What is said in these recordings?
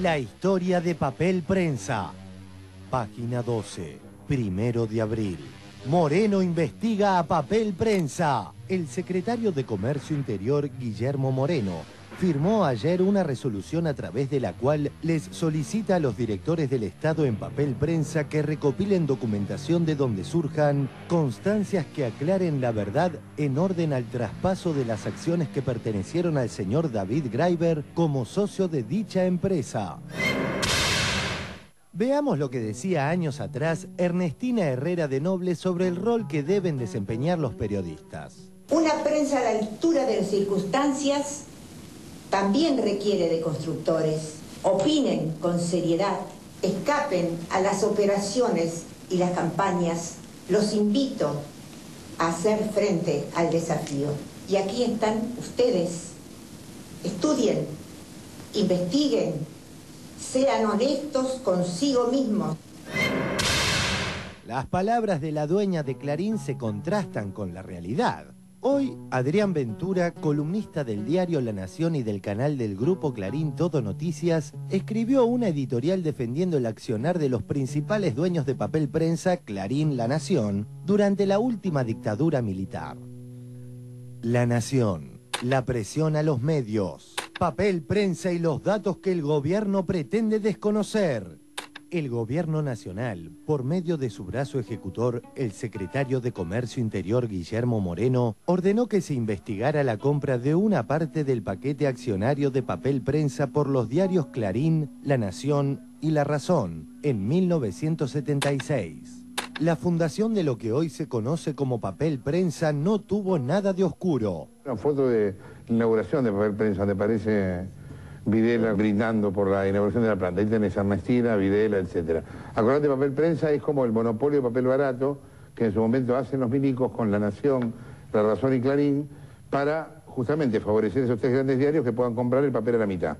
La historia de Papel Prensa. Página 12, 1 de abril. Moreno investiga a Papel Prensa. El secretario de Comercio Interior, Guillermo Moreno, firmó ayer una resolución a través de la cual les solicita a los directores del Estado en Papel Prensa que recopilen documentación de donde surjan constancias que aclaren la verdad en orden al traspaso de las acciones que pertenecieron al señor David Graeber como socio de dicha empresa. Veamos lo que decía años atrás Ernestina Herrera de Noble sobre el rol que deben desempeñar los periodistas. Una prensa a la altura de las circunstancias también requiere de constructores. Opinen con seriedad, escapen a las operaciones y las campañas. Los invito a hacer frente al desafío. Y aquí están ustedes. Estudien, investiguen, sean honestos consigo mismos. Las palabras de la dueña de Clarín se contrastan con la realidad. Hoy, Adrián Ventura, columnista del diario La Nación y del canal del Grupo Clarín Todo Noticias, escribió una editorial defendiendo el accionar de los principales dueños de Papel Prensa, Clarín, La Nación, durante la última dictadura militar. La Nación, la presión a los medios, Papel Prensa y los datos que el gobierno pretende desconocer. El gobierno nacional, por medio de su brazo ejecutor, el secretario de Comercio Interior Guillermo Moreno, ordenó que se investigara la compra de una parte del paquete accionario de Papel Prensa por los diarios Clarín, La Nación y La Razón, en 1976. La fundación de lo que hoy se conoce como Papel Prensa no tuvo nada de oscuro. Una foto de inauguración de Papel Prensa, ¿te parece? Videla brindando por la inauguración de la planta. Ahí tenés Ernestina, Videla, etc. Acordate, Papel Prensa es como el monopolio de papel barato que en su momento hacen los milicos con La Nación, La Razón y Clarín para justamente favorecer esos tres grandes diarios que puedan comprar el papel a la mitad.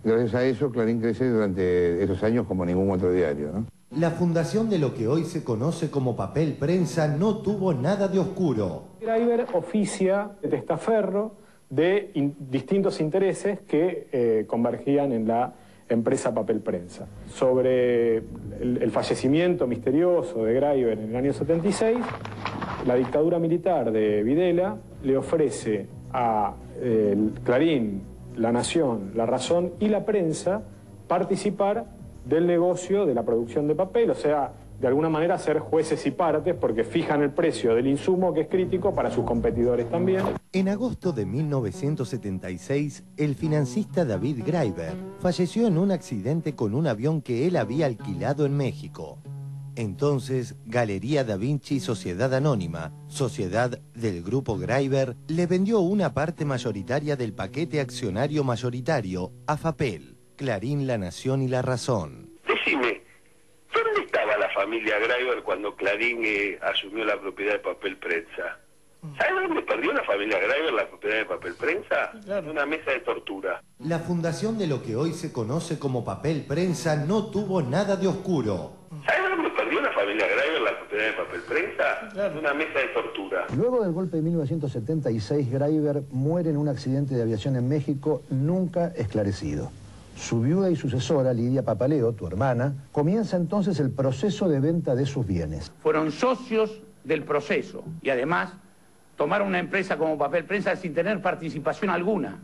Gracias a eso, Clarín crece durante esos años como ningún otro diario, ¿no? La fundación de lo que hoy se conoce como Papel Prensa no tuvo nada de oscuro. Graeber oficia de testaferro de distintos intereses que convergían en la empresa Papel Prensa. Sobre el fallecimiento misterioso de Graeber en el año 76, la dictadura militar de Videla le ofrece a Clarín, La Nación, La Razón y La Prensa participar del negocio de la producción de papel, o sea, de alguna manera ser jueces y partes porque fijan el precio del insumo que es crítico para sus competidores también. En agosto de 1976, el financista David Graeber falleció en un accidente con un avión que él había alquilado en México. Entonces, Galería Da Vinci Sociedad Anónima, sociedad del Grupo Graeber, le vendió una parte mayoritaria del paquete accionario mayoritario a Fapel, Clarín, La Nación y La Razón. Decime, ¿dónde estaba la familia Graeber cuando Clarín asumió la propiedad de Papel Prensa? ¿Sabes dónde perdió la familia Graeber la propiedad de Papel Prensa? En una mesa de tortura. La fundación de lo que hoy se conoce como Papel Prensa no tuvo nada de oscuro. ¿Sabes dónde perdió la familia Graeber la propiedad de Papel Prensa? En una mesa de tortura. Luego del golpe de 1976, Graeber muere en un accidente de aviación en México nunca esclarecido. Su viuda y sucesora, Lidia Papaleo, tu hermana, comienza entonces el proceso de venta de sus bienes. Fueron socios del proceso y además tomaron una empresa como Papel Prensa sin tener participación alguna,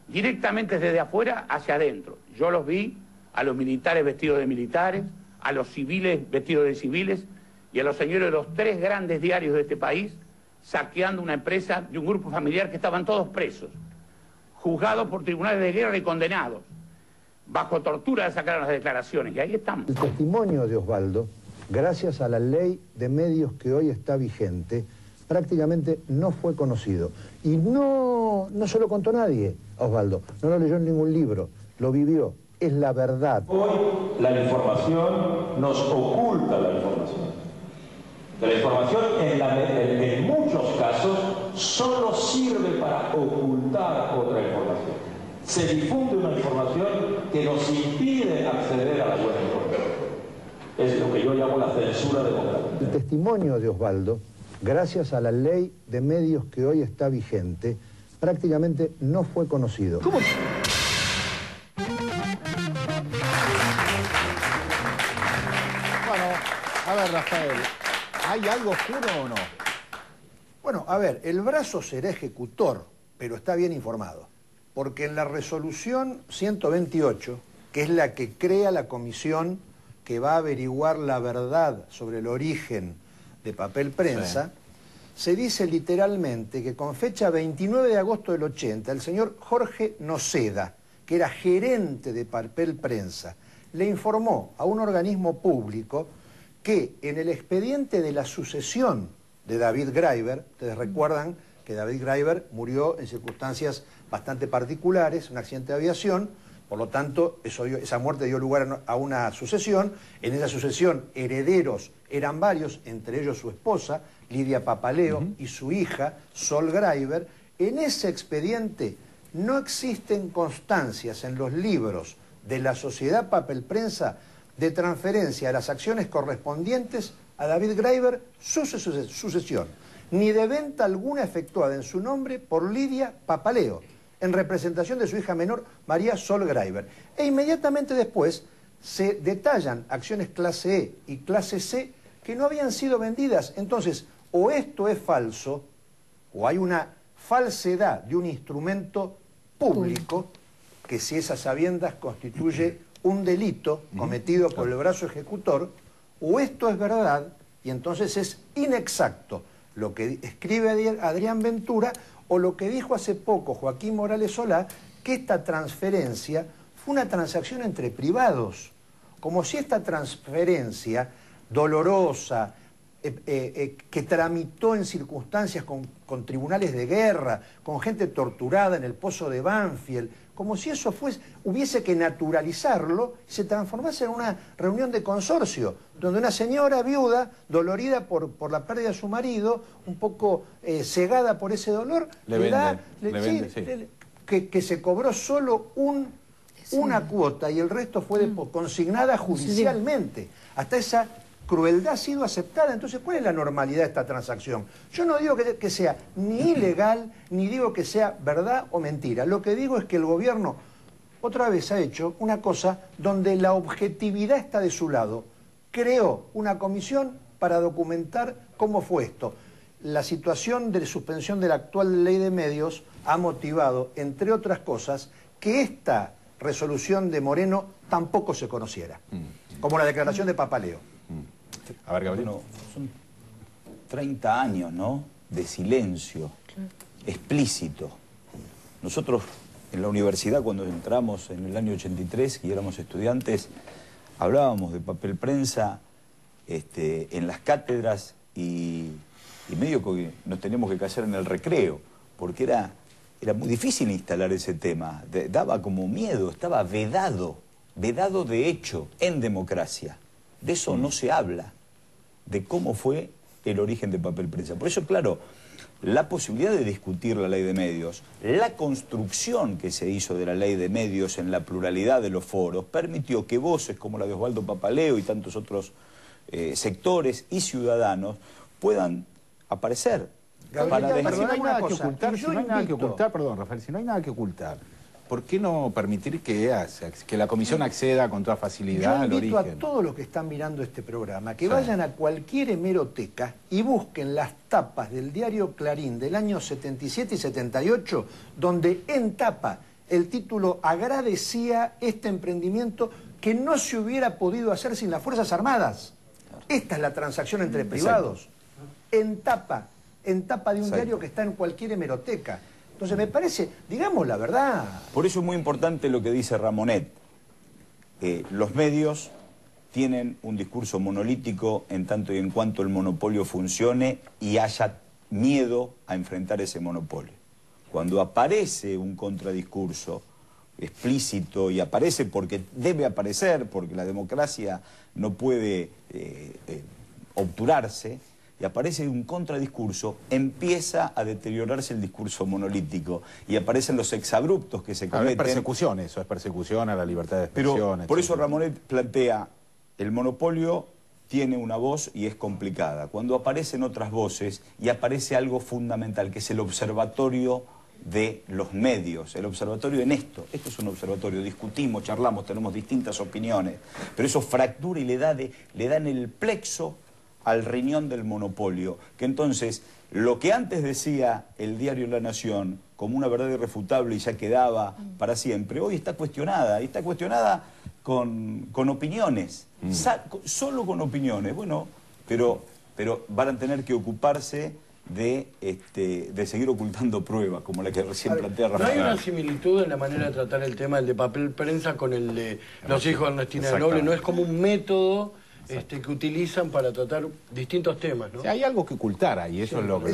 directamente desde afuera hacia adentro. Yo los vi, a los militares vestidos de militares, a los civiles vestidos de civiles y a los señores de los tres grandes diarios de este país saqueando una empresa de un grupo familiar que estaban todos presos, juzgados por tribunales de guerra y condenados. Bajo tortura sacaron las declaraciones y ahí estamos. El testimonio de Osvaldo, gracias a la ley de medios que hoy está vigente, prácticamente no fue conocido. Y no se lo contó nadie a Osvaldo, no lo leyó en ningún libro, lo vivió, es la verdad. Hoy la información nos oculta la información. La información en muchos casos solo sirve para ocultar otra información. Se difunde una información que nos impide acceder a la buena información. Es lo que yo llamo la censura democrática. El testimonio de Osvaldo, gracias a la ley de medios que hoy está vigente, prácticamente no fue conocido. ¿Cómo? Rafael, ¿hay algo oscuro o no? Bueno, a ver, el brazo será ejecutor, pero está bien informado. Porque en la resolución 128, que es la que crea la comisión que va a averiguar la verdad sobre el origen de Papel Prensa, se dice literalmente que con fecha 29 de agosto del 80, el señor Jorge Noceda, que era gerente de Papel Prensa, le informó a un organismo público que en el expediente de la sucesión de David Graeber, ustedes recuerdan que David Graeber murió en circunstancias bastante particulares, un accidente de aviación, por lo tanto esa muerte dio lugar a una sucesión. En esa sucesión herederos eran varios, entre ellos su esposa, Lidia Papaleo, y su hija, Sol Graeber. En ese expediente no existen constancias en los libros de la Sociedad Papel Prensa de transferencia de las acciones correspondientes a David Graeber, su sucesión, ni de venta alguna efectuada en su nombre por Lidia Papaleo, en representación de su hija menor, María Sol Graeber. E inmediatamente después se detallan acciones clase E y clase C que no habían sido vendidas. Entonces, o esto es falso, o hay una falsedad de un instrumento público, que si es a sabiendas constituye un delito cometido por el brazo ejecutor, o esto es verdad, y entonces es inexacto lo que escribe Adrián Ventura, o lo que dijo hace poco Joaquín Morales Solá, que esta transferencia fue una transacción entre privados, como si esta transferencia dolorosa, que tramitó en circunstancias con tribunales de guerra, con gente torturada en el pozo de Banfield, como si eso hubiese que naturalizarlo, se transformase en una reunión de consorcio, donde una señora viuda, dolorida por la pérdida de su marido, un poco cegada por ese dolor, que se cobró solo una cuota y el resto fue consignada judicialmente. Hasta esa crueldad ha sido aceptada. Entonces, ¿cuál es la normalidad de esta transacción? Yo no digo que sea ni ilegal, ni digo que sea verdad o mentira. Lo que digo es que el gobierno otra vez ha hecho una cosa donde la objetividad está de su lado. Creó una comisión para documentar cómo fue esto. La situación de suspensión de la actual ley de medios ha motivado, entre otras cosas, que esta resolución de Moreno tampoco se conociera, como la declaración de Papaleo. A ver, Gabriel. Bueno, son 30 años, ¿no?, de silencio explícito. Nosotros en la universidad, cuando entramos en el año 83 y éramos estudiantes, hablábamos de Papel Prensa en las cátedras y medio que nos teníamos que callar en el recreo, porque era muy difícil instalar ese tema. Daba como miedo, estaba vedado de hecho en democracia. De eso no se habla, de cómo fue el origen de Papel Prensa. Por eso, claro, la posibilidad de discutir la ley de medios, la construcción que se hizo de la ley de medios en la pluralidad de los foros, permitió que voces como la de Osvaldo Papaleo y tantos otros sectores y ciudadanos puedan aparecer. Gabriel, si no hay nada que ocultar, Rafael, si no hay nada que ocultar, ¿por qué no permitir que la comisión acceda con toda facilidad al origen? Yo invito a todos los que están mirando este programa que vayan a cualquier hemeroteca y busquen las tapas del diario Clarín del año 77 y 78, donde en tapa el título agradecía este emprendimiento que no se hubiera podido hacer sin las Fuerzas Armadas. Esta es la transacción entre privados. En tapa de un diario que está en cualquier hemeroteca. Entonces me parece, digamos la verdad. Por eso es muy importante lo que dice Ramonet. Los medios tienen un discurso monolítico en tanto y en cuanto el monopolio funcione y haya miedo a enfrentar ese monopolio. Cuando aparece un contradiscurso explícito, y aparece porque debe aparecer, porque la democracia no puede obturarse, y aparece un contradiscurso, empieza a deteriorarse el discurso monolítico y aparecen los exabruptos que se cometen. Es persecución, eso es persecución a la libertad de expresión. Pero por eso Ramonet plantea, el monopolio tiene una voz y es complicada. Cuando aparecen otras voces y aparece algo fundamental, que es el observatorio de los medios, el observatorio en esto es un observatorio, discutimos, charlamos, tenemos distintas opiniones, pero eso fractura y le da en el plexo al riñón del monopolio, que entonces lo que antes decía el diario La Nación como una verdad irrefutable y ya quedaba para siempre, hoy está cuestionada, y está cuestionada con opiniones, solo con opiniones, bueno, pero van a tener que ocuparse de seguir ocultando pruebas, como la que recién plantea Rafael. ¿No hay una similitud en la manera de tratar el tema, el de papel prensa, con el de los hijos de Ernestina de Noble? ¿No es como un método que utilizan para tratar distintos temas, ¿no? Sí, hay algo que ocultar ahí, eso es lo que...